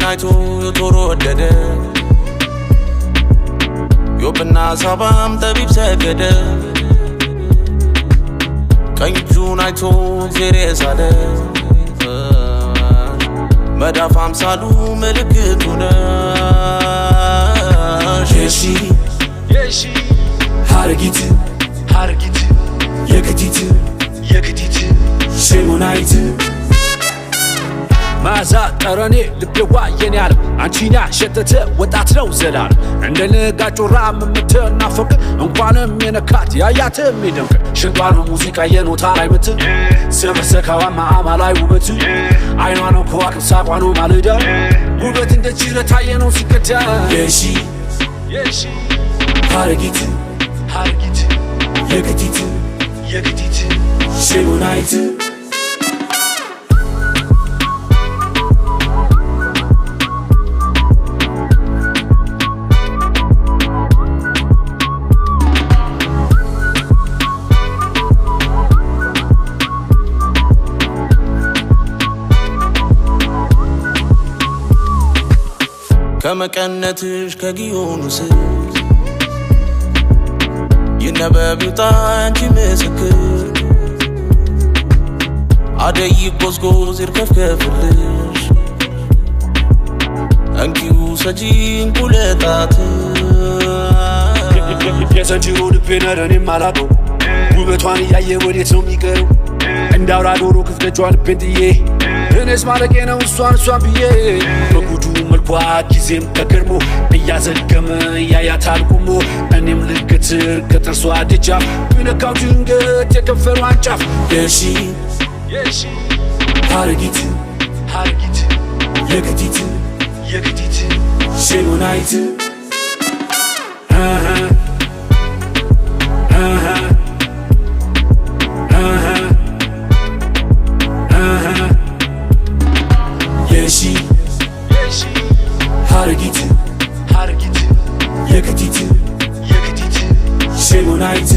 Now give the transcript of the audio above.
አይቶ ቶሮ ወደደ ዮብና ሳባም ጠቢብ ሰገደ ቀኝ እጁን አይቶ እግዚአብሔር የሳለ መዳፍ አምሳሉ ምልክቱ ነሽ የሺ ሀረጊት የግዲት ሸሞናይት ማዛ ጠረኔ ልቤዋ የኔ ዓለም አንቺና ሸተተ ወጣት ነው ዘላለም እንደ ነጋጮራ ምምትናፈቅ እንኳንም የነካት ያያትም ይደንቅ ሽንቷን ሙዚቃ የኖታ ላይ ምት ሰበሰካዋ ማአማ ላይ ውበት አይኗ ነው ከዋክብ ሳቋ ነው ማለዳ ውበት እንደ ጅረት አየነው ሲቀዳ የሺ ሀረጊት የግዲት ሸሞናይት ከመቀነትሽ ከጊዮኑ ስር ይነበብ ይውጣ አንቺ ምስክር አደይ ጎዝጎዝ ይርከፍከፍልሽ እንኪው ሰጂን ቁለጣት የሰንጅሮ ልቤ ነረኔም አላቀው ውበቷን እያየ ወዴት ነው የሚቀረው እንዳውራ ዶሮ ክፍተቿ ልቤን ጥዬ እኔስ ማለቄ ነው እሷን ብዬ በጉዱ መልኳ ጊዜም ተገርሞ እያዘገመ ያያታል ቁሞ እኔም ልገትር ከጥርሷ ደጃፍ ብነካው ድንገት የከንፈሯን ጫፍ የሺ ሀረጊት የግዲት ሸሞናይት የሺ ሀረጊት የግዲት ሸሞናይት